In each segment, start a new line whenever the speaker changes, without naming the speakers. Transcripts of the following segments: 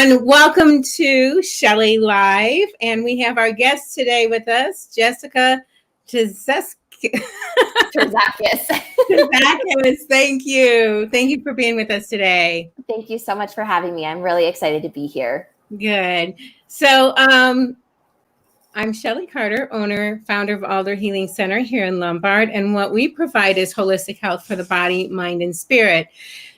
everyone. Welcome to Shelley Live. And we have our guest today with us, Jessica Terzakis. Thank you. Thank you for being with us today.
Thank you so much for having me. I'm really excited to be here.
Good. So I'm Shelley Carter, owner, founder of Alder Healing Center here in Lombard. And what we provide is holistic health for the body, mind, and spirit.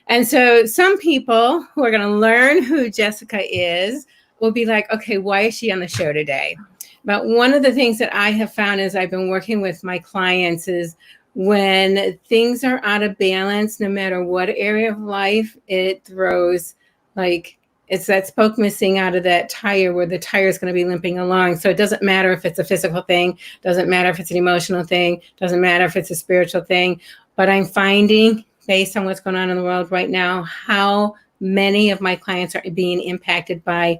And so some people who are going to learn who Jessica is will be like, okay, why is she on the show today? But one of the things that I have found as I've been working with my clients is when things are out of balance, no matter what area of life, it throws like it's that spoke missing out of that tire where the tire is going to be limping along. So it doesn't matter if it's a physical thing, doesn't matter if it's an emotional thing, doesn't matter if it's a spiritual thing. But I'm finding, based on what's going on in the world right now, how many of my clients are being impacted by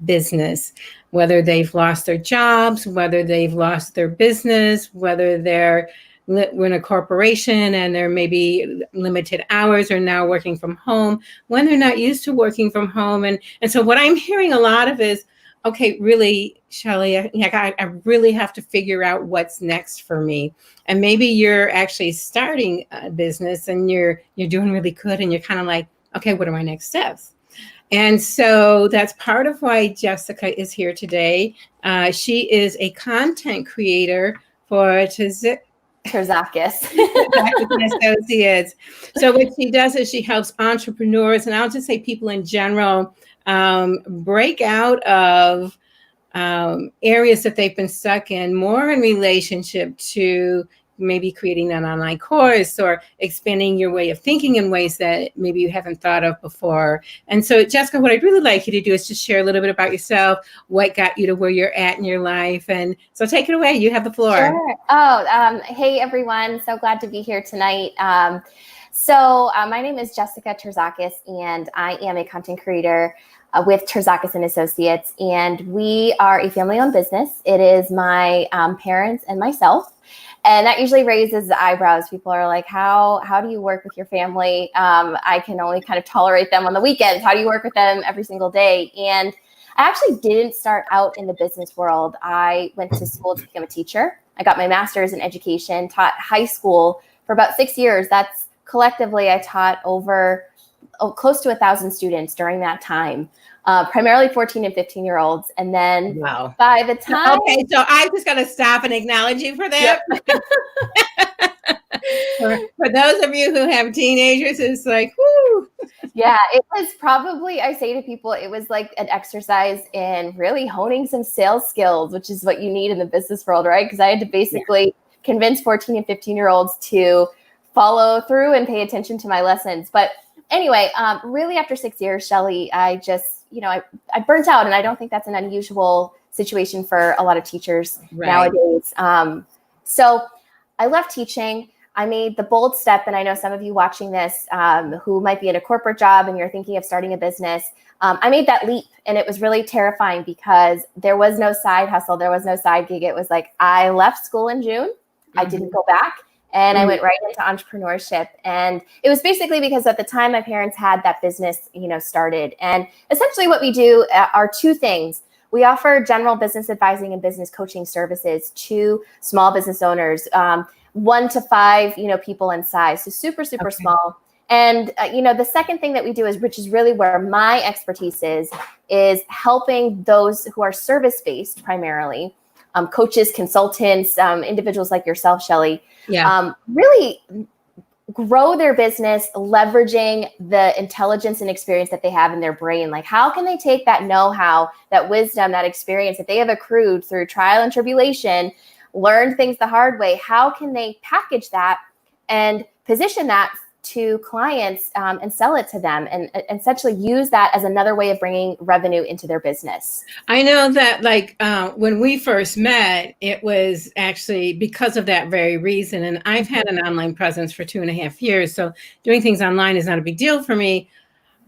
business, whether they've lost their jobs, whether they've lost their business, whether they're in a corporation and they're maybe limited hours or now working from home when they're not used to working from home. And so what I'm hearing a lot of is, okay, really, Shelley, I really have to figure out what's next for me. And maybe you're actually starting a business and you're doing really good and you're kind of like, okay, what are my next steps? And so that's part of why Jessica is here today. She is a content creator for
Terzakis
Associates. So what she does is she helps entrepreneurs, and I'll just say people in general, break out of areas that they've been stuck in, more in relationship to maybe creating an online course or expanding your way of thinking in ways that maybe you haven't thought of before. And so, Jessica, what I'd really like you to do is just share a little bit about yourself, what got you to where you're at in your life. And so take it away. You have the floor.
Sure. Hey, everyone. So glad to be here tonight. My name is Jessica Terzakis, and I am a content creator with Terzakis and Associates. And we are a family-owned business. It is my parents and myself. And that usually raises the eyebrows. People are like, how do you work with your family? I can only kind of tolerate them on the weekends. How do you work with them every single day? And I actually didn't start out in the business world. I went to school to become a teacher. I got my master's in education, taught high school for about 6 years. That's collectively, I taught over close to 1,000 students during that time. Primarily 14 and 15-year-olds. And then by the time...
Okay, so I just got to stop and acknowledge you for that. Yep. for those of you who have teenagers, it's like, whoo.
Yeah, it was probably, I say to people, it was like an exercise in really honing some sales skills, which is what you need in the business world, right? Because I had to basically convince 14 and 15-year-olds to follow through and pay attention to my lessons. But anyway, really after 6 years, Shelley, I just, I burnt out, and I don't think that's an unusual situation for a lot of teachers nowadays. So I left teaching. I made the bold step, and I know some of you watching this who might be in a corporate job and you're thinking of starting a business. I made that leap, and it was really terrifying because there was no side hustle. There was no side gig. It was like I left school in June. I didn't go back. And I went right into entrepreneurship. And it was basically because at the time my parents had that business, started. And essentially what we do are two things. We offer general business advising and business coaching services to small business owners, 1 to 5, people in size. So super small. And, the second thing that we do is, which is really where my expertise is helping those who are service-based primarily, coaches, consultants, individuals like yourself, Shelley, really grow their business, leveraging the intelligence and experience that they have in their brain. Like, how can they take that know-how, that wisdom, that experience that they have accrued through trial and tribulation, learn things the hard way? How can they package that and position that to clients and sell it to them, and essentially use that as another way of bringing revenue into their business?
I know that when we first met, it was actually because of that very reason. And I've had an online presence for 2.5 years. So doing things online is not a big deal for me.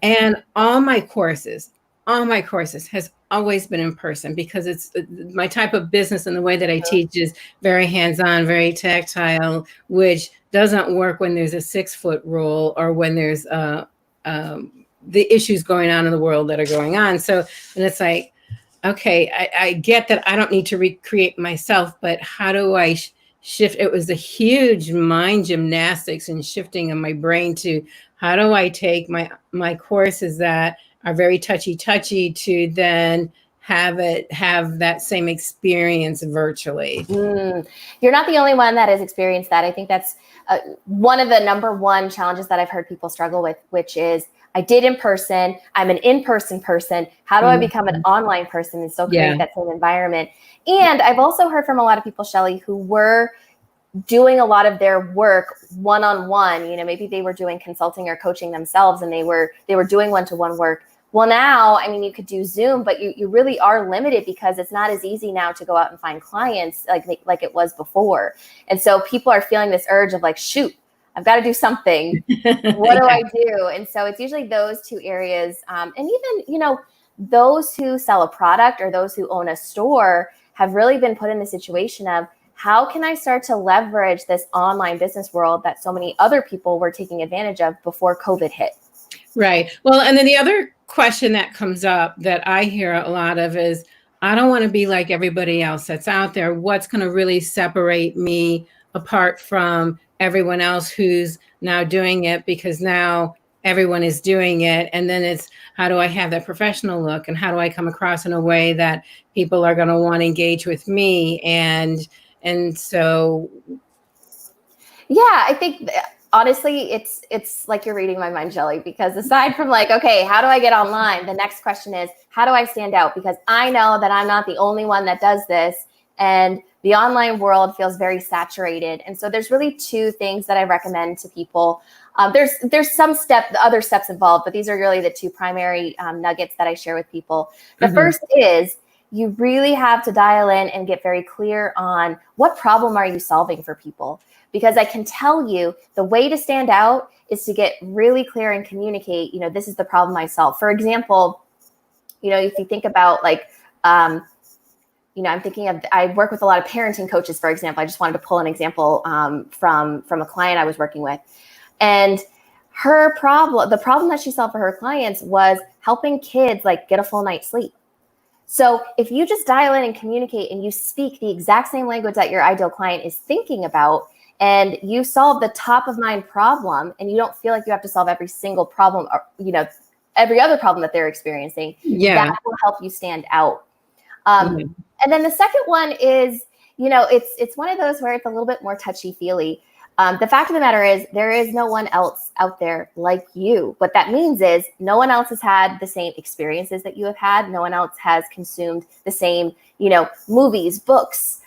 And all my courses has always been in person because it's my type of business, and the way that I teach is very hands-on, very tactile, which doesn't work when there's a 6-foot rule or when there's the issues going on in the world that are going on. So, and it's like, okay, I get that I don't need to recreate myself, but how do I shift? It was a huge mind gymnastics and shifting of my brain to how do I take my courses that are very touchy to then have that same experience virtually.
You're not the only one that has experienced that. I think that's one of the number one challenges that I've heard people struggle with, which is I did in person. I'm an in-person person. How do I become an online person and still create that same environment? And I've also heard from a lot of people, Shelly, who were doing a lot of their work one-on-one. You know, maybe they were doing consulting or coaching themselves, and they were doing one-to-one work. Well, now, I mean, you could do Zoom, but you really are limited because it's not as easy now to go out and find clients like it was before. And so people are feeling this urge of like, shoot, I've got to do something. What do I do? And so it's usually those two areas. And even, you know, those who sell a product or those who own a store have really been put in the situation of how can I start to leverage this online business world that so many other people were taking advantage of before COVID hit?
Right. Well, and then the other question that comes up that I hear a lot of is, I don't want to be like everybody else that's out there. What's going to really separate me apart from everyone else who's now doing it, because now everyone is doing it. And then it's, how do I have that professional look, and how do I come across in a way that people are going to want to engage with me? And so.
Yeah, I think honestly, it's like you're reading my mind, Shelly, because aside from like, okay, how do I get online? The next question is, how do I stand out? Because I know that I'm not the only one that does this. And the online world feels very saturated. And so there's really two things that I recommend to people. There's some other steps involved, but these are really the two primary nuggets that I share with people. The first is you really have to dial in and get very clear on what problem are you solving for people? Because I can tell you the way to stand out is to get really clear and communicate, you know, this is the problem I solve. For example, you know, if you think about like, you know, I'm thinking of, I work with a lot of parenting coaches, for example. I just wanted to pull an example from a client I was working with. And the problem that she solved for her clients was helping kids like get a full night's sleep. So if you just dial in and communicate and you speak the exact same language that your ideal client is thinking about, and you solve the top of mind problem, and you don't feel like you have to solve every single problem or, you know, every other problem that they're experiencing, that will help you stand out. And then the second one is, you know, it's one of those where it's a little bit more touchy-feely. The fact of the matter is there is no one else out there like you. What that means is no one else has had the same experiences that you have had. No one else has consumed the same, you know, movies, books,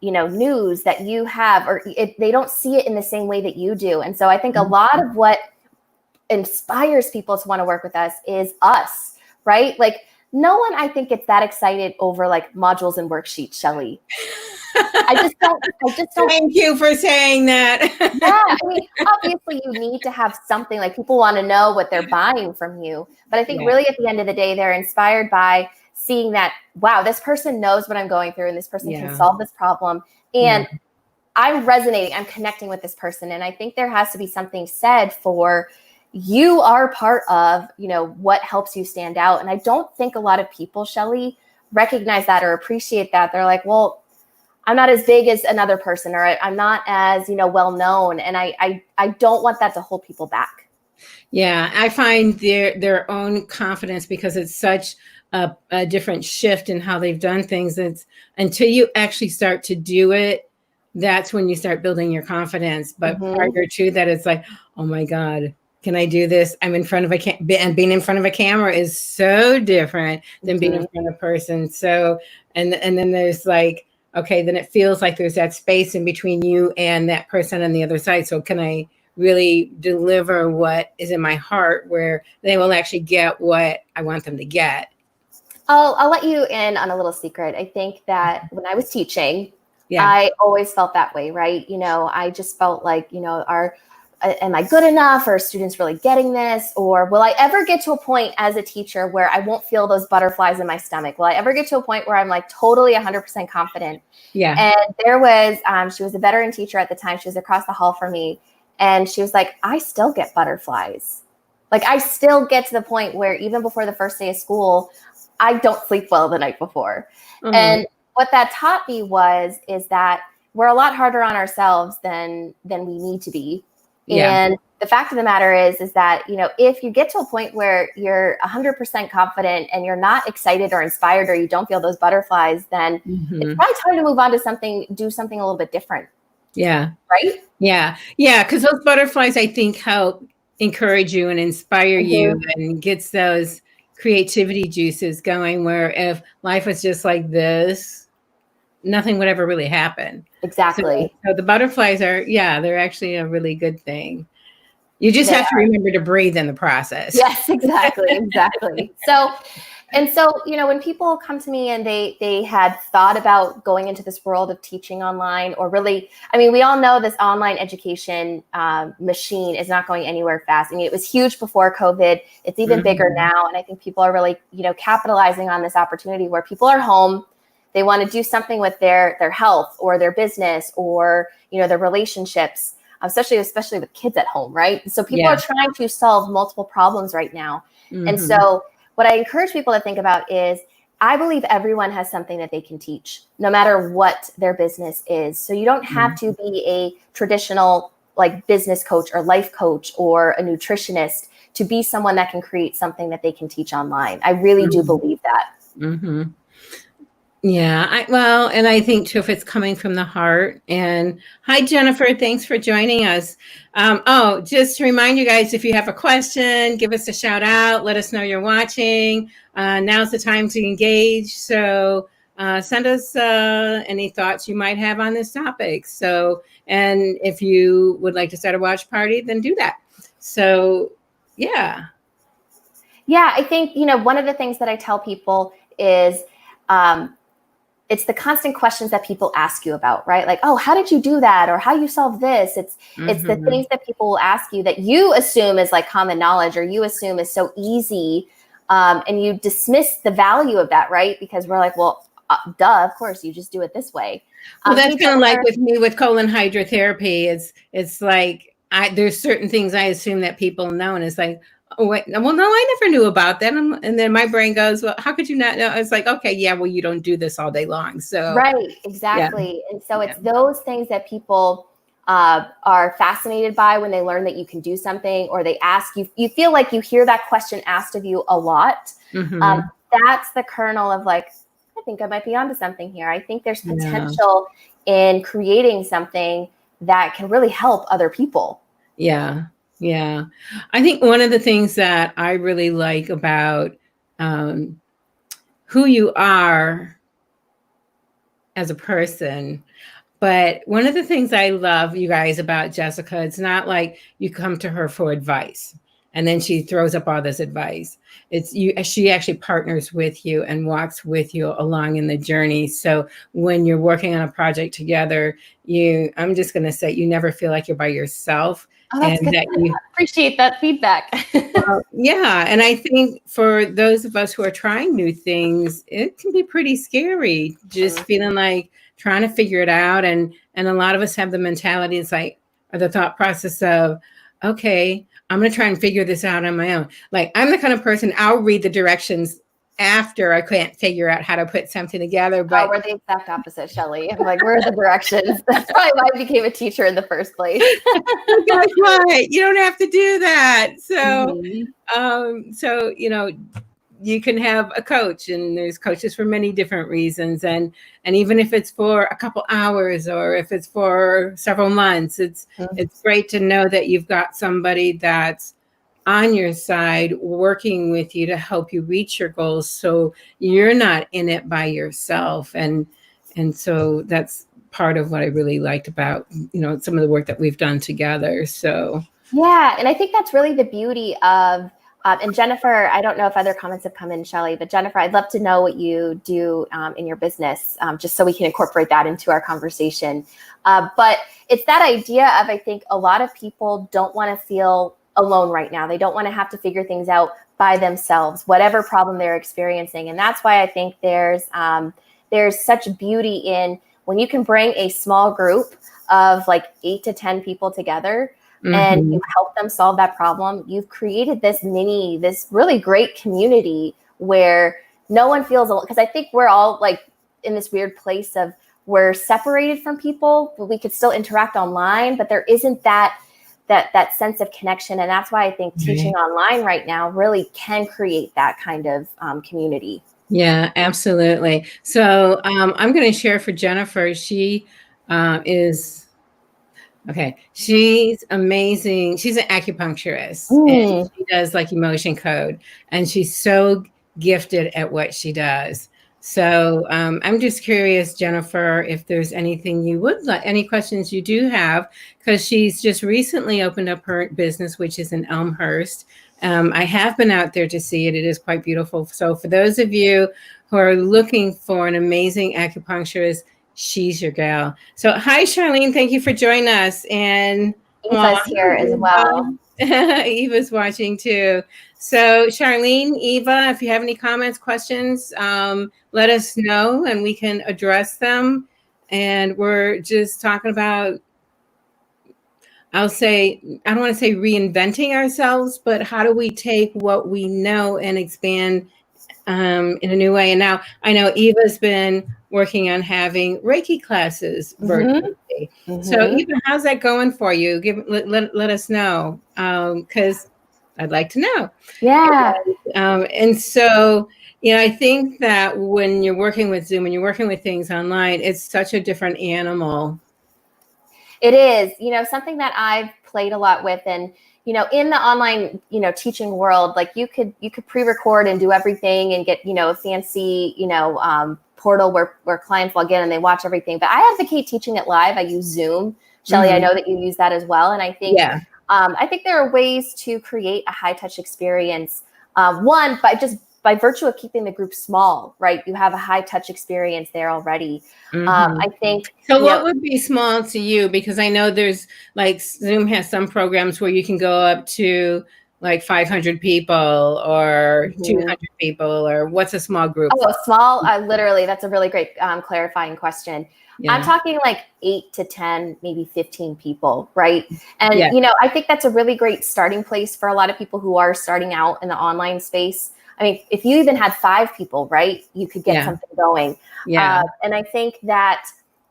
you know, news that you have, or they don't see it in the same way that you do. And so I think a lot of what inspires people to want to work with us is us, right? Like no one, I think, gets that excited over like modules and worksheets, Shelly. I just don't.
Thank you for saying that.
Yeah, I mean, obviously you need to have something, like people want to know what they're buying from you. But I think really at the end of the day, they're inspired by seeing that, wow, this person knows what I'm going through and this person can solve this problem. And I'm resonating, I'm connecting with this person. And I think there has to be something said for you are part of, you know, what helps you stand out. And I don't think a lot of people, Shelly, recognize that or appreciate that. They're like, well, I'm not as big as another person, or I'm not as, you know, well known. And I don't want that to hold people back.
Yeah, I find their own confidence, because it's such a different shift in how they've done things. It's until you actually start to do it, that's when you start building your confidence. But prior to that, it's like, oh my God, can I do this? I'm in front of and being in front of a camera is so different than being in front of a person. So, and then there's like, okay, then it feels like there's that space in between you and that person on the other side. So can I really deliver what is in my heart, where they will actually get what I want them to get?
I'll let you in on a little secret. I think that when I was teaching, I always felt that way, right? You know, I just felt like, you know, am I good enough? Are students really getting this? Or will I ever get to a point as a teacher where I won't feel those butterflies in my stomach? Will I ever get to a point where I'm like totally 100% confident? Yeah. And there was, she was a veteran teacher at the time. She was across the hall from me. And she was like, I still get butterflies. Like I still get to the point where even before the first day of school, I don't sleep well the night before. And what that taught me is that we're a lot harder on ourselves than we need to be.
Yeah.
And the fact of the matter is that, if you get to a point where you're 100% confident and you're not excited or inspired, or you don't feel those butterflies, then it's probably time to move on to do something a little bit different.
Yeah.
Right?
Yeah. Yeah. Because those butterflies, I think, help encourage you and inspire you and gets those creativity juices going, where if life was just like this, nothing would ever really happen.
Exactly.
So the butterflies they're actually a really good thing. You just have to remember to breathe in the process.
Yes, exactly. Exactly. So, when people come to me and they had thought about going into this world of teaching online, or really, we all know this online education machine is not going anywhere fast. It was huge before COVID. It's even bigger now. And I think people are really, capitalizing on this opportunity where people are home. They want to do something with their health or their business or, their relationships. Especially with kids at home, right? So people are trying to solve multiple problems right now. And so what I encourage people to think about is, I believe everyone has something that they can teach, no matter what their business is. So you don't have to be a traditional business coach or life coach or a nutritionist to be someone that can create something that they can teach online. I really do believe that.
Yeah, and I think too, if it's coming from the heart. And hi, Jennifer, thanks for joining us. Just to remind you guys, if you have a question, give us a shout out, let us know you're watching. Now's the time to engage. So send us any thoughts you might have on this topic. So, and if you would like to start a watch party, then do that. So, yeah.
Yeah, I think, one of the things that I tell people is, it's the constant questions that people ask you about, right? Like, oh, how did you do that? Or how you solve this? It's the things that people will ask you that you assume is common knowledge, or you assume is so easy. And you dismiss the value of that, right? Because we're like, well, duh, of course, you just do it this way.
Well, that's kind of like with me with colon hydrotherapy. It's like, there's certain things I assume that people know. And it's like, oh, wait, well, no, I never knew about that. And then my brain goes, well, how could you not know? It's like, okay, yeah, well, you don't do this all day long. So
right, exactly. Yeah. And so it's those things that people are fascinated by when they learn that you can do something, or they ask you, you feel like you hear that question asked of you a lot. That's the kernel of I think I might be onto something here. I think there's potential in creating something that can really help other people.
Yeah. Yeah. I think one of the things that I really like about who you are as a person, but one of the things I love, you guys, about Jessica, it's not like you come to her for advice and then she throws up all this advice. She actually partners with you and walks with you along in the journey. So when you're working on a project together, I'm just going to say, you never feel like you're by yourself.
Oh, that's good. I appreciate that feedback.
Yeah. And I think for those of us who are trying new things, it can be pretty scary, just feeling like trying to figure it out. And a lot of us have the mentality, or the thought process of, okay, I'm going to try and figure this out on my own. Like, I'm the kind of person, I'll read the directions after I can't figure out how to put something together. But
we're the exact opposite, Shelly. I'm like, where are the directions? That's probably why I became a teacher in the first place.
That's right. You don't have to do that. So, you can have a coach, and there's coaches for many different reasons. And even if it's for a couple hours or if it's for several months, it's great to know that you've got somebody that's on your side working with you to help you reach your goals, so you're not in it by yourself. And so that's part of what I really liked about some of the work that we've done together. So
yeah, and I think that's really the beauty of and Jennifer, I don't know if other comments have come in, Shelly, but Jennifer, I'd love to know what you do in your business, just so we can incorporate that into our conversation. But it's that idea of, I think a lot of people don't want to feel alone right now. They don't want to have to figure things out by themselves, whatever problem they're experiencing. And that's why I think there's such beauty in when you can bring a small group of 8 to 10 people together. and you help them solve that problem, you've created this really great community where no one feels alone. Because I think we're all like in this weird place of we're separated from people, but we could still interact online, but there isn't that sense of connection. And that's why I think teaching online right now really can create that kind of community.
Yeah, absolutely. So I'm going to share for Jennifer. She is, okay, she's amazing. She's an acupuncturist and she does like emotion code, and she's so gifted at what she does. So I'm just curious, Jennifer, if there's anything you would like, any questions you do have, because she's just recently opened up her business, which is in Elmhurst. I have been out there to see it. It is quite beautiful. So for those of you who are looking for an amazing acupuncturist, she's your gal. So hi, Charlene. Thank you for joining us. And
Eva's here as well.
Eva's watching too. So Charlene, Eva, if you have any comments, questions, let us know and we can address them. And we're just talking about, I don't want to say reinventing ourselves, but how do we take what we know and expand in a new way? And now I know Eva's been working on having Reiki classes virtually. So Eva, how's that going for you? Let us know, because I'd like to know.
Yeah.
And so, I think that when you're working with Zoom and you're working with things online, it's such a different animal.
It is, something that I've played a lot with. And, in the online, teaching world, like you could pre-record and do everything and get, a fancy, portal where clients log in and they watch everything. But I advocate teaching it live. I use Zoom. Shelly, I know that you use that as well. And I think, I think there are ways to create a high touch experience. One, by virtue of keeping the group small, right? You have a high touch experience there already. I think.
So what would be small to you? Because I know there's like Zoom has some programs where you can go up to like 500 people or 200 people, or what's a small group?
Oh, small. Literally, that's a really great clarifying question. I'm talking like 8 to 10, maybe 15 people, right? And, I think that's a really great starting place for a lot of people who are starting out in the online space. I mean, if you even had 5 people, right, you could get something going. And I think that,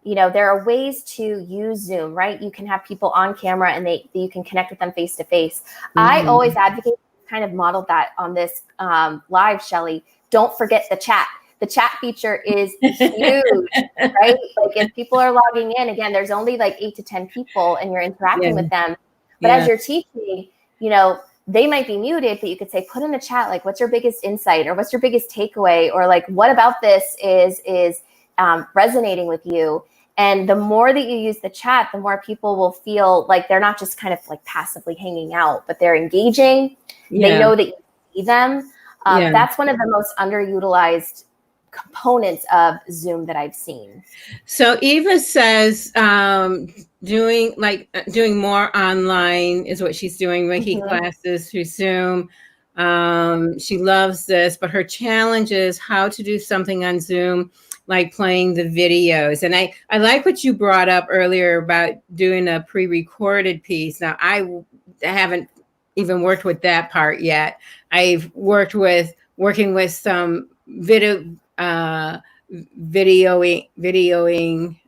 there are ways to use Zoom, right? You can have people on camera and you can connect with them face to face. I always advocate, kind of modeled that on this live, Shelly. Don't forget the chat. The chat feature is huge, right? Like if people are logging in, again, there's only like 8 to 10 people and you're interacting with them. But as you're teaching, they might be muted, but you could say, put in the chat, like, what's your biggest insight or what's your biggest takeaway? Or like, what about this is resonating with you? And the more that you use the chat, the more people will feel like they're not just kind of like passively hanging out, but they're engaging. They know that you see them. That's one of the most underutilized components of Zoom that I've seen.
So Eva says doing more online is what she's doing, Reiki classes through Zoom. She loves this, but her challenge is how to do something on Zoom, like playing the videos. And I like what you brought up earlier about doing a pre-recorded piece. Now, I haven't even worked with that part yet. I've working with some videoing,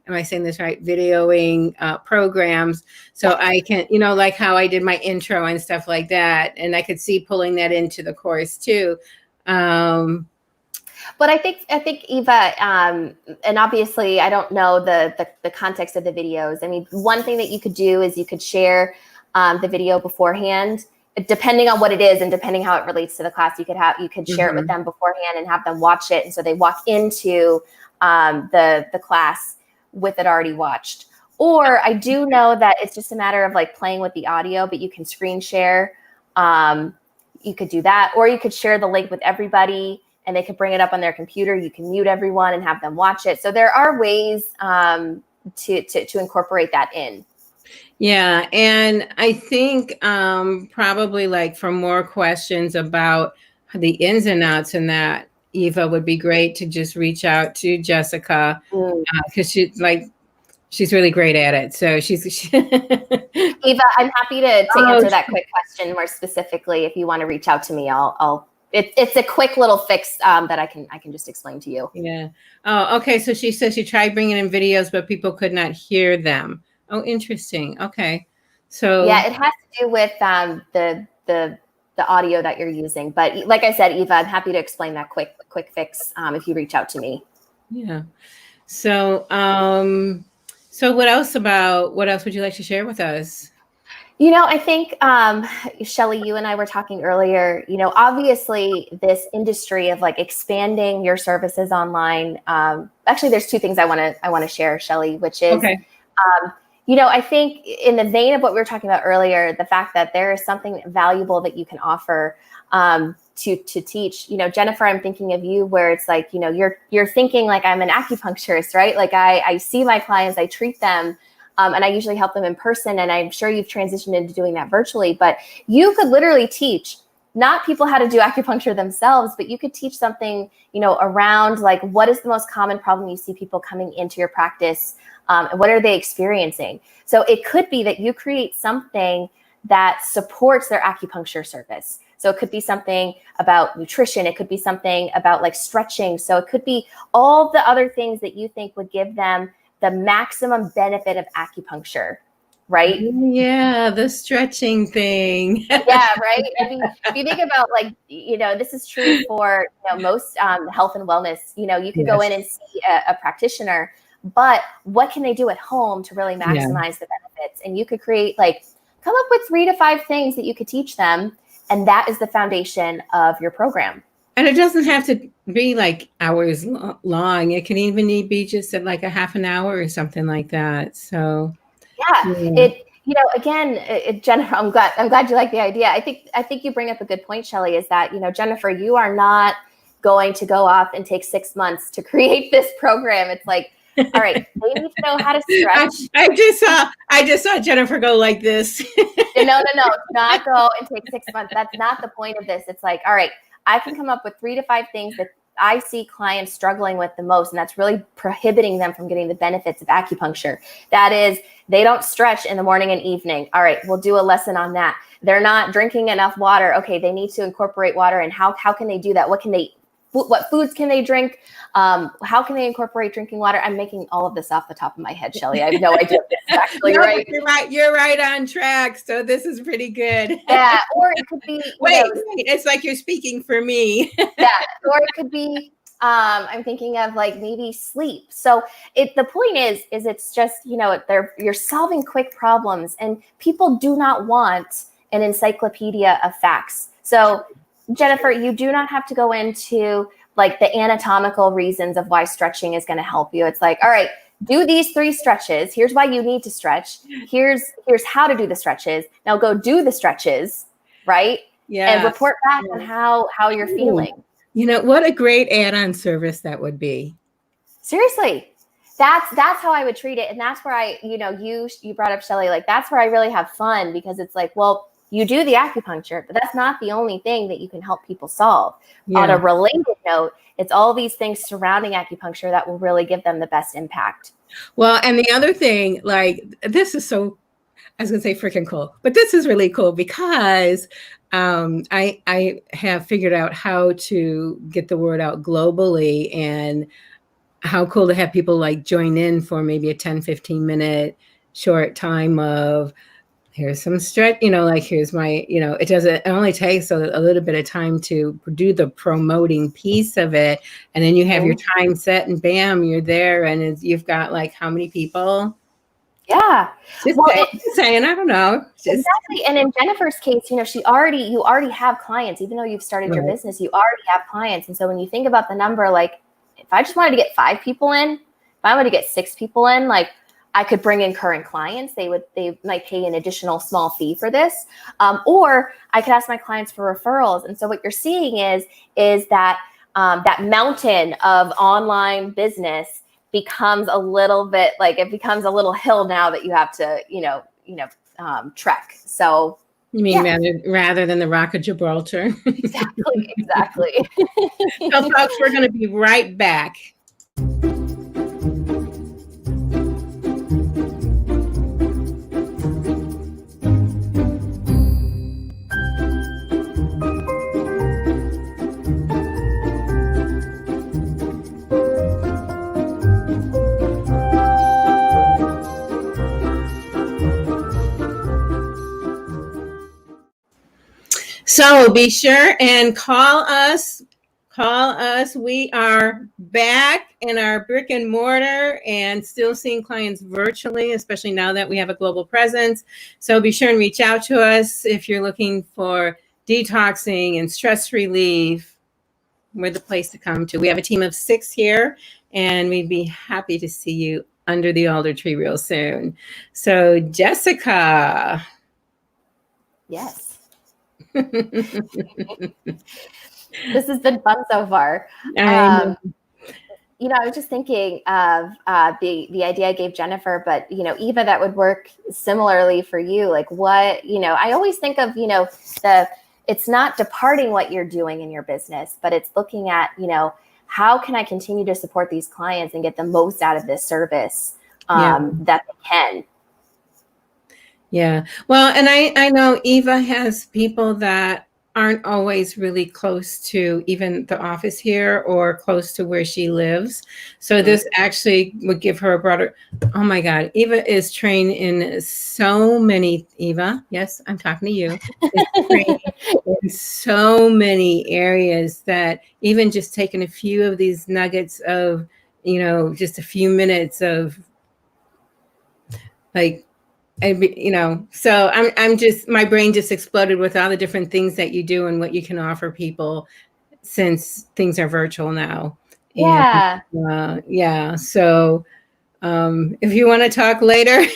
am I saying this right? Videoing programs. So I can, like how I did my intro and stuff like that. And I could see pulling that into the course too.
But I think Eva, and obviously I don't know the context of the videos. I mean, one thing that you could do is you could share the video beforehand, depending on what it is and depending how it relates to the class. You could share it with them beforehand and have them watch it, and so they walk into the class with it already watched. Or I do know that it's just a matter of like playing with the audio, but you can screen share. You could do that, or you could share the link with everybody and they could bring it up on their computer. You can mute everyone and have them watch it. So there are ways to incorporate that in.
Yeah. And I think probably like for more questions about the ins and outs in that, Eva, would be great to just reach out to Jessica because she's really great at it. So
Eva, I'm happy to answer that quick question more specifically. If you want to reach out to me, it's a quick little fix that I can just explain to you.
Yeah. Oh, okay. So she says she tried bringing in videos, but people could not hear them. Oh, interesting. Okay. So
yeah, it has to do with the audio that you're using. But like I said, Eva, I'm happy to explain that quick fix if you reach out to me.
Yeah. So so what else would you like to share with us?
I think, Shelly, you and I were talking earlier, obviously this industry of like expanding your services online. Actually, there's two things I want to share, Shelly, which is,
okay.
I think in the vein of what we were talking about earlier, the fact that there is something valuable that you can offer to teach, Jennifer, I'm thinking of you where it's like, you're thinking like I'm an acupuncturist, right? Like I see my clients, I treat them. And I usually help them in person. And I'm sure you've transitioned into doing that virtually, but you could literally teach not people how to do acupuncture themselves, but you could teach something, around like, what is the most common problem you see people coming into your practice? And what are they experiencing? So it could be that you create something that supports their acupuncture service. So it could be something about nutrition. It could be something about like stretching. So it could be all the other things that you think would give them the maximum benefit of acupuncture, right?
Yeah, the stretching thing.
Yeah, right. If you think about like, this is true for most health and wellness. You could go in and see a practitioner, but what can they do at home to really maximize the benefits? And you could create come up with 3 to 5 things that you could teach them, and that is the foundation of your program.
And it doesn't have to be like hours long. It can even be just at like a half an hour or something like that. So Jennifer, I'm glad you like the idea. I think you bring up a good point, Shelly, is that, Jennifer, you are not going to go off and take 6 months to create this program. It's like, all right, they need to know how to stretch. I just saw Jennifer go like this.
No, not go and take 6 months. That's not the point of this. It's like, all right, I can come up with 3 to 5 things that I see clients struggling with the most, and that's really prohibiting them from getting the benefits of acupuncture. That is, they don't stretch in the morning and evening. All right, we'll do a lesson on that. They're not drinking enough water. Okay, they need to incorporate water, and how can they do that? What foods can they drink? How can they incorporate drinking water? I'm making all of this off the top of my head, Shelly. I have no idea if this is actually right.
You're right on track. So this is pretty good.
Yeah, or it could be.
Wait, it's like you're speaking for me.
Yeah, or it could be. I'm thinking of like maybe sleep. So the point is it's just you're solving quick problems, and people do not want an encyclopedia of facts. So Jennifer, you do not have to go into like the anatomical reasons of why stretching is going to help you. It's like, all right, do these 3 stretches. Here's why you need to stretch. Here's how to do the stretches. Now go do the stretches, right? Yeah. And report back on how you're feeling.
What a great add-on service that would be.
Seriously. That's how I would treat it. And that's where you brought up, Shelly, like that's where I really have fun, because it's like, well, you do the acupuncture, but that's not the only thing that you can help people solve. Yeah. On a related note, it's all these things surrounding acupuncture that will really give them the best impact.
Well, and the other thing, like, this is so, I was going to say freaking cool, but this is really cool because I have figured out how to get the word out globally, and how cool to have people like join in for maybe a 10, 15 minute short time of, here's some stretch, like here's my, it only takes a little bit of time to do the promoting piece of it. And then you have your time set and bam, you're there. And you've got like how many people?
Yeah.
Just saying, I don't know.
Exactly. And in Jennifer's case, you already have clients, even though you've started your business, you already have clients. And so when you think about the number, like if I just wanted to get 5 people in, if I wanted to get 6 people in, like I could bring in current clients. They might pay an additional small fee for this. Or I could ask my clients for referrals. And so what you're seeing is that that mountain of online business becomes a little bit like, it becomes a little hill now that you have to, trek. So
you mean rather than the Rock of Gibraltar?
Exactly.
So folks, we're going to be right back. So be sure and call us. Call us. We are back in our brick and mortar and still seeing clients virtually, especially now that we have a global presence. So be sure and reach out to us if you're looking for detoxing and stress relief. We're the place to come to. We have a team of 6 here, and we'd be happy to see you under the alder tree real soon. So, Jessica.
Yes. This has been fun so far. I was just thinking of the idea I gave Jennifer, but Eva, that would work similarly for you. Like what, I always think of, it's not departing what you're doing in your business, but it's looking at, how can I continue to support these clients and get the most out of this service that they can.
Yeah. Well, and I know Eva has people that aren't always really close to even the office here or close to where she lives. So this actually would give her a broader, oh my God, Eva is trained in so many, Eva, yes, I'm talking to you, is trained in so many areas that even just taking a few of these nuggets of, just a few minutes of like, so I'm just, my brain just exploded with all the different things that you do and what you can offer people since things are virtual now.
Yeah.
And, so if you want to talk later,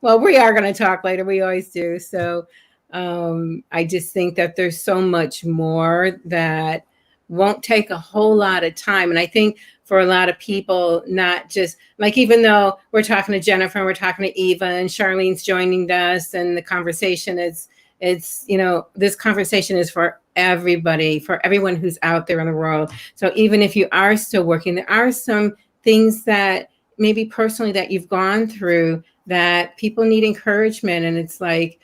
well, we are going to talk later. We always do. So I just think that there's so much more that won't take a whole lot of time. And I think for a lot of people, not just like, even though we're talking to Jennifer and we're talking to Eva and Charlene's joining us and the conversation it's, this conversation is for everybody, for everyone who's out there in the world. So even if you are still working, there are some things that maybe personally that you've gone through that people need encouragement. And it's like,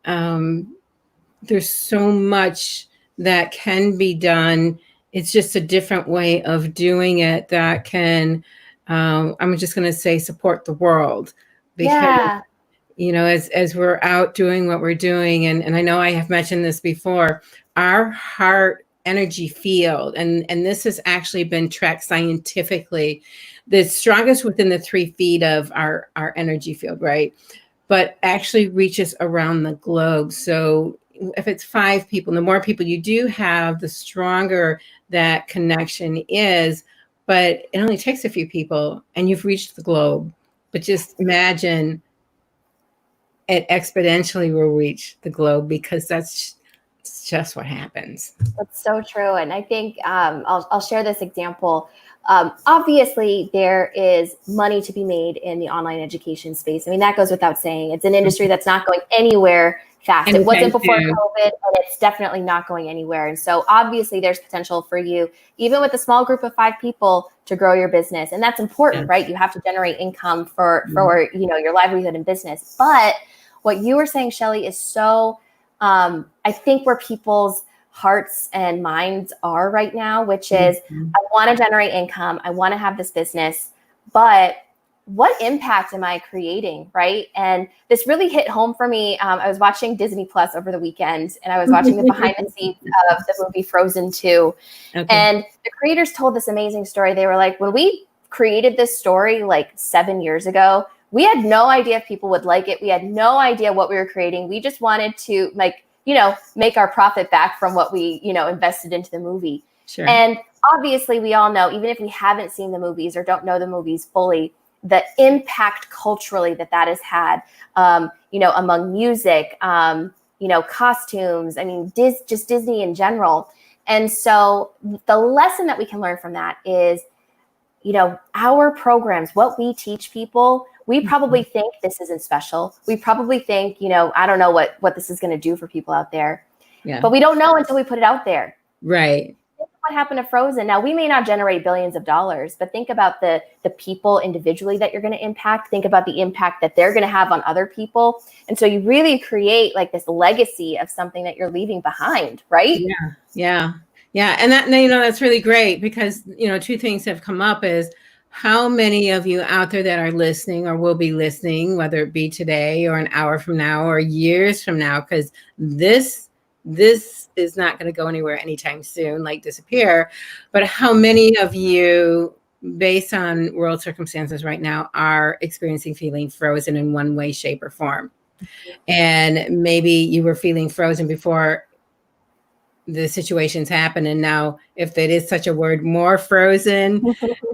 there's so much that can be done. It's just a different way of doing it that can, I'm just going to say, support the world. Because, as we're out doing what we're doing, and I know I have mentioned this before, our heart energy field, and this has actually been tracked scientifically, the strongest within the 3 feet of our energy field, right? But actually reaches around the globe. So if it's 5 people, the more people you do have, the stronger that connection is. But it only takes a few people and you've reached the globe. But just imagine it exponentially will reach the globe, because that's just what happens.
That's so true. And I think I'll share this example. Obviously, there is money to be made in the online education space. I mean, that goes without saying. It's an industry that's not going anywhere fast. It wasn't before COVID, and it's definitely not going anywhere. And so obviously there's potential for you, even with a small group of 5 people, to grow your business. And that's important, right? You have to generate income for your livelihood and business. But what you were saying, Shelly, is so, I think, where people's hearts and minds are right now, which is, I want to generate income. I want to have this business, but what impact am I creating, right? And this really hit home for me. I was watching Disney Plus over the weekend, and I was watching the behind the scenes of the movie Frozen 2. Okay. And the creators told this amazing story. They were like, when we created this story like 7 years ago, we had no idea if people would like it. We had no idea what we were creating. We just wanted to make our profit back from what we, invested into the movie. Sure. And obviously we all know, even if we haven't seen the movies or don't know the movies fully, the impact culturally that has had, among music, costumes, I mean, just Disney in general. And so the lesson that we can learn from that is, our programs, what we teach people, we probably think this isn't special. We probably think, I don't know what this is going to do for people out there. Yeah. But we don't know until we put it out there.
Right.
What happened to Frozen? Now, we may not generate billions of dollars, but think about the people individually that you're going to impact. Think about the impact that they're going to have on other people. And so you really create like this legacy of something that you're leaving behind, right?
Yeah. And that, that's really great, because, 2 things have come up is how many of you out there that are listening or will be listening, whether it be today or an hour from now or years from now, because this this is not going to go anywhere anytime soon, like disappear. But how many of you, based on world circumstances right now, are experiencing feeling frozen in one way, shape, or form? And maybe you were feeling frozen before the situations happen, and now, if that is such a word, more frozen.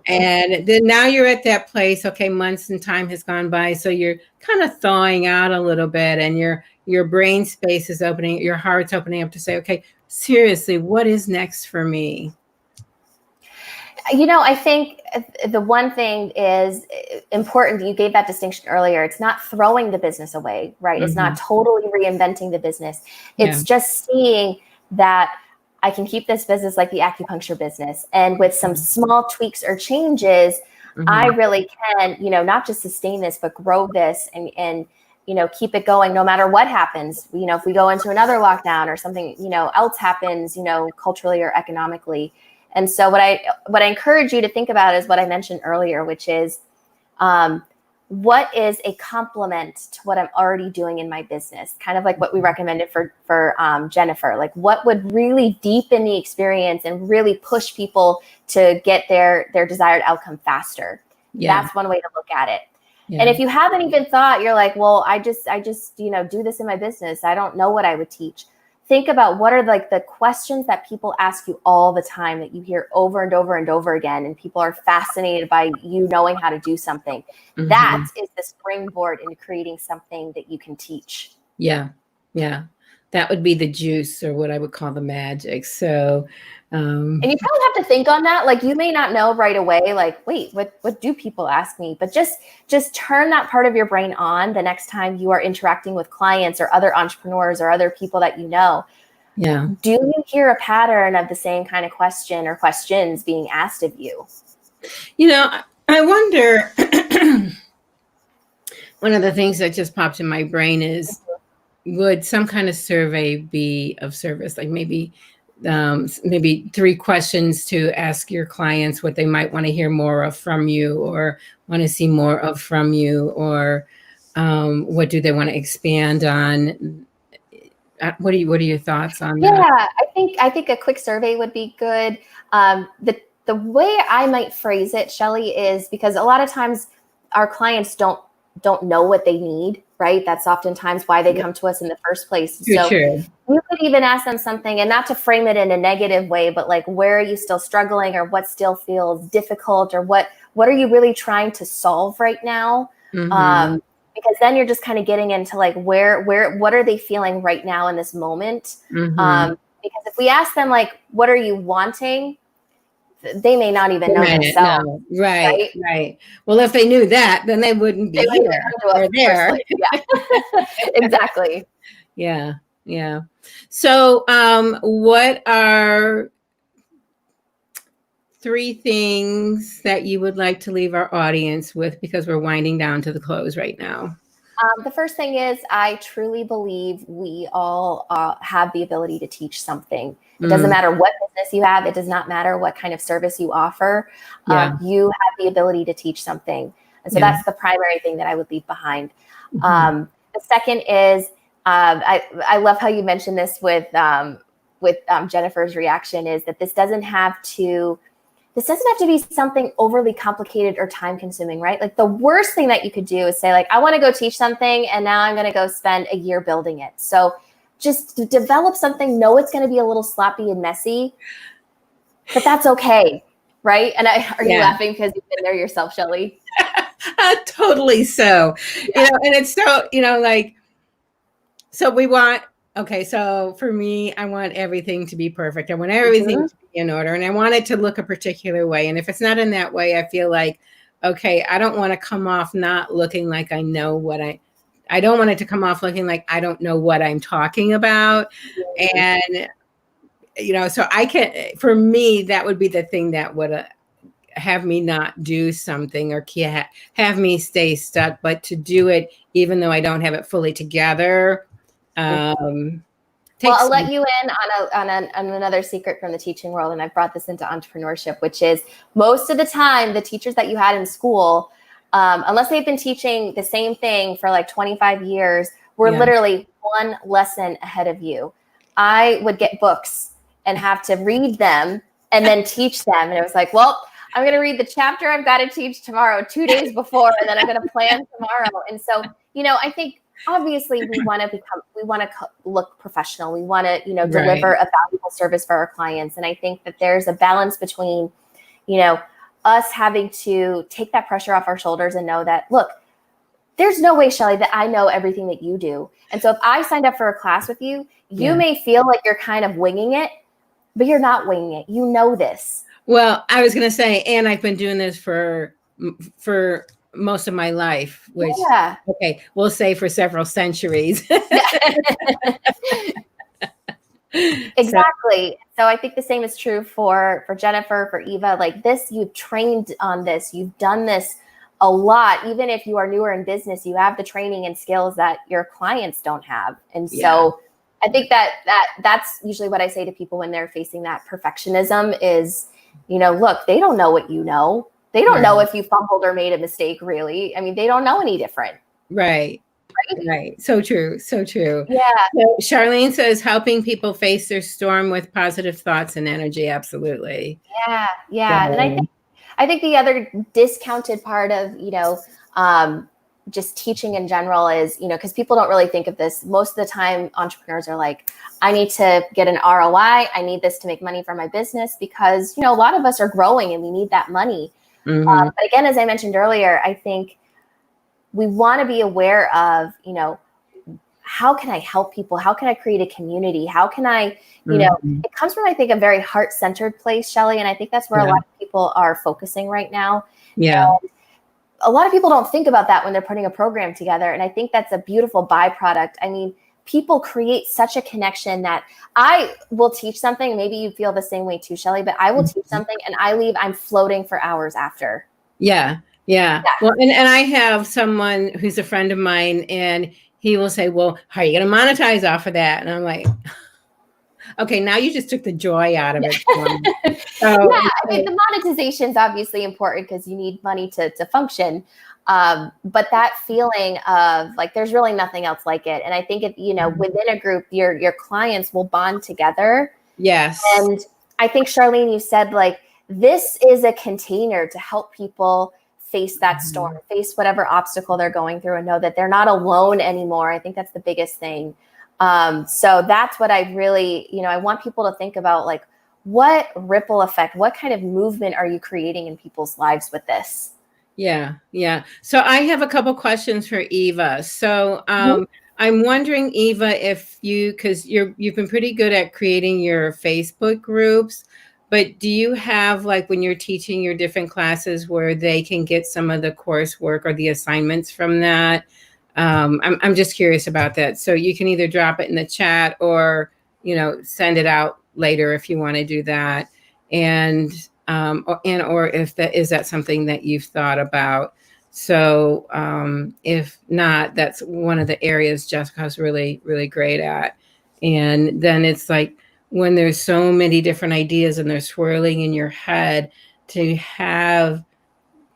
And then now you're at that place, okay, months and time has gone by, so you're kind of thawing out a little bit, and your brain space is opening, your heart's opening up to say, okay, seriously, what is next for me?
I think the one thing is important. You gave that distinction earlier. It's not throwing the business away, right? It's not totally reinventing the business. It's just seeing that I can keep this business like the acupuncture business. And with some small tweaks or changes, I really can, not just sustain this, but grow this and keep it going no matter what happens. If we go into another lockdown or something, else happens, culturally or economically. And so what I encourage you to think about is what I mentioned earlier, which is what is a complement to what I'm already doing in my business? Kind of like what we recommended for Jennifer. Like, what would really deepen the experience and really push people to get their desired outcome faster? Yeah. That's one way to look at it. Yeah. And if you haven't even thought, you're like, well, I just do this in my business, I don't know what I would teach. Think about what are like the questions that people ask you all the time that you hear over and over and over again, and people are fascinated by you knowing how to do something. That is the springboard into creating something that you can teach. Yeah. That would be the juice, or what I would call the magic. So, and you probably have to think on that. Like, you may not know right away, like, wait, what do people ask me? But just turn that part of your brain on the next time you are interacting with clients or other entrepreneurs or other people that you know. Yeah. Do you hear a pattern of the same kind of question or questions being asked of you? I wonder, one of the things that just popped in my brain is, would some kind of survey be of service? Like maybe 3 questions to ask your clients what they might want to hear more of from you, or want to see more of from you, or what do they want to expand on? What are your thoughts on that? Yeah, I think a quick survey would be good. The way I might phrase it, Shelly, is because a lot of times our clients don't know what they need, right? That's oftentimes why they come to us in the first place. So you could even ask them something, and not to frame it in a negative way, but like, where are you still struggling, or what still feels difficult, or what are you really trying to solve right now? Because then you're just kind of getting into like, what are they feeling right now in this moment? Because if we ask them like, what are you wanting? They may not even know themselves. No. Right. Well, if they knew that, then they wouldn't be here or there. Yeah. Exactly. Yeah. So, what are 3 things that you would like to leave our audience with, because we're winding down to the close right now? The first thing is, I truly believe we all have the ability to teach something. It doesn't matter what business you have. It does not matter what kind of service you offer. You have the ability to teach something. And so that's the primary thing that I would leave behind. The second is, I love how you mentioned this with Jennifer's reaction, is that this doesn't have to be something overly complicated or time consuming, right? Like, the worst thing that you could do is say like, I want to go teach something, and now I'm going to go spend a year building it. So just to develop something, know it's going to be a little sloppy and messy, but that's okay, right? And are you laughing because you've been there yourself, Shelly? Totally so. Yeah. And it's so, like, so we want, okay, so for me, I want everything to be perfect. I want everything to be in order, and I want it to look a particular way. And if it's not in that way, I feel like, okay, I don't want to come off not looking like I know what I don't want it to come off looking like I don't know what I'm talking about. And, so for me, that would be the thing that would have me not do something, or have me stay stuck, but to do it, even though I don't have it fully together. Well, I'll let you in on another secret from the teaching world, and I've brought this into entrepreneurship, which is, most of the time, the teachers that you had in school, unless they've been teaching the same thing for like 25 years, were literally one lesson ahead of you. I would get books and have to read them and then teach them. And it was like, well, I'm going to read the chapter I've got to teach tomorrow, 2 days before, and then I'm going to plan tomorrow. And so, I think obviously we want to look professional. We want to, deliver a valuable service for our clients. And I think that there's a balance between, us having to take that pressure off our shoulders and know that, look, there's no way, Shelly, that I know everything that you do. And so if I signed up for a class with you, you may feel like you're kind of winging it, but you're not winging it. You know this.
Well, I was going to say, and I've been doing this for most of my life, which, okay, we'll say for several centuries.
Exactly. So I think the same is true for Jennifer, for Eva. Like this, you've trained on this. You've done this a lot. Even if you are newer in business, you have the training and skills that your clients don't have. And so I think that's usually what I say to people when they're facing that perfectionism is, look, they don't know what you know. They don't know if you fumbled or made a mistake, really. I mean, they don't know any different.
Right. So true. So true.
Yeah.
So Charlene says helping people face their storm with positive thoughts and energy. Absolutely.
Yeah. Yeah. And I think the other discounted part of, just teaching in general is, because people don't really think of this. Most of the time, entrepreneurs are like, I need to get an ROI. I need this to make money for my business because, a lot of us are growing and we need that money. But again, as I mentioned earlier, I think we want to be aware of, how can I help people? How can I create a community? How can I, it comes from, I think, a very heart-centered place, Shelly. And I think that's where a lot of people are focusing right now.
Yeah.
And a lot of people don't think about that when they're putting a program together. And I think that's a beautiful byproduct. I mean, people create such a connection that I will teach something. Maybe you feel the same way too, Shelly, but I will teach something and I leave, I'm floating for hours after.
Yeah. Well, and I have someone who's a friend of mine and he will say, well, how are you going to monetize off of that? And I'm like, okay, now you just took the joy out of it.
I mean, the monetization is obviously important because you need money to function. But that feeling of like, there's really nothing else like it. And I think within a group, your clients will bond together.
Yes.
And I think, Charlene, you said like, this is a container to help people face that storm, face whatever obstacle they're going through and know that they're not alone anymore. I think that's the biggest thing. So that's what I really, I want people to think about, like, what ripple effect, what kind of movement are you creating in people's lives with this?
Yeah. So I have a couple questions for Eva. So I'm wondering, Eva, if because you've been pretty good at creating your Facebook groups, but do you have, like, when you're teaching your different classes where they can get some of the coursework or the assignments from that? I'm just curious about that. So you can either drop it in the chat or, send it out later if you want to do that. And or if that is that something that you've thought about. So if not, that's one of the areas Jessica's really, really great at. And then it's like, when there's so many different ideas and they're swirling in your head, to have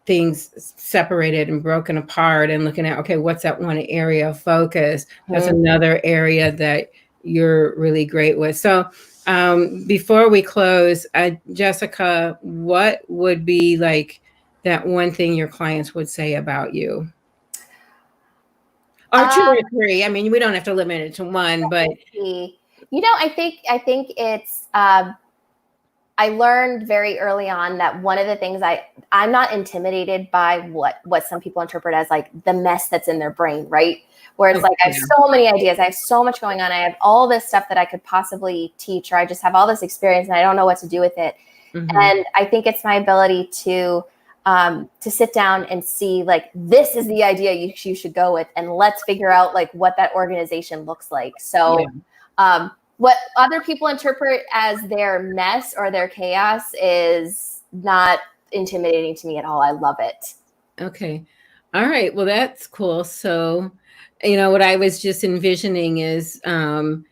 things separated and broken apart and looking at, okay, what's that one area of focus? That's another area that you're really great with. So before we close, Jessica, what would be like that one thing your clients would say about you? Or two or three. I mean, we don't have to limit it to one, but
I think it's, I learned very early on that one of the things I'm not intimidated by what some people interpret as like the mess that's in their brain, right? Where it's like, I have so many ideas. I have so much going on. I have all this stuff that I could possibly teach, or I just have all this experience and I don't know what to do with it. And I think it's my ability to sit down and see, like, this is the idea you should go with, and let's figure out like what that organization looks like. So, what other people interpret as their mess or their chaos is not intimidating to me at all. I love it. Okay.
All right. Well, that's cool. So, what I was just envisioning is when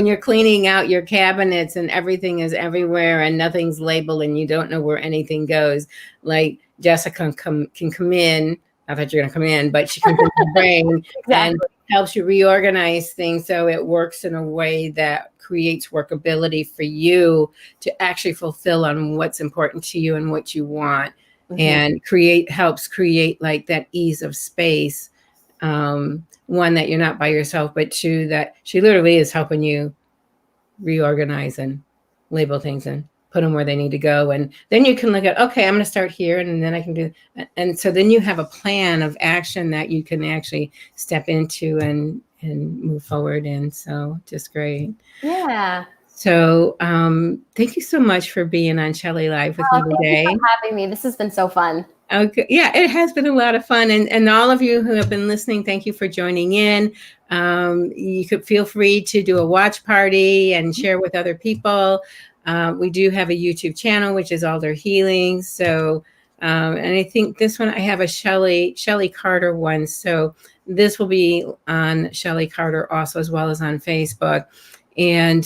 you're cleaning out your cabinets and everything is everywhere and nothing's labeled and you don't know where anything goes, like Jessica can come in. Not that you're going to come in, but she can come in the brain and helps you reorganize things so it works in a way that creates workability for you to actually fulfill on what's important to you and what you want. And helps create like that ease of space. One, that you're not by yourself, but two, that she literally is helping you reorganize and label things and put them where they need to go. And then you can look at, okay, I'm going to start here, and then I can do, and so then you have a plan of action that you can actually step into and move forward in. So just great.
Yeah.
So thank you so much for being on Shelly Live with me today.
Thank you for having me. This has been so fun.
Okay. Yeah, it has been a lot of fun. And all of you who have been listening, thank you for joining in. You could feel free to do a watch party and share with other people. We do have a YouTube channel, which is Alder Healing. So, and I think this one, I have a Shelly Carter one. So this will be on Shelly Carter also, as well as on Facebook. And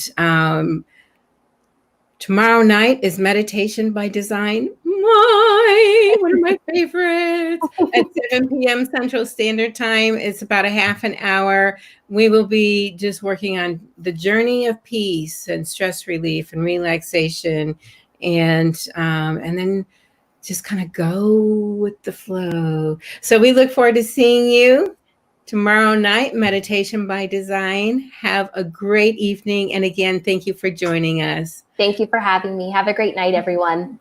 tomorrow night is Meditation by Design. One of my favorites. At 7 p.m. Central Standard Time. It's about a half an hour. We will be just working on the journey of peace and stress relief and relaxation, and then just kind of go with the flow. So we look forward to seeing you tomorrow night, Meditation by Design. Have a great evening. And again, thank you for joining us.
Thank you for having me. Have a great night, everyone.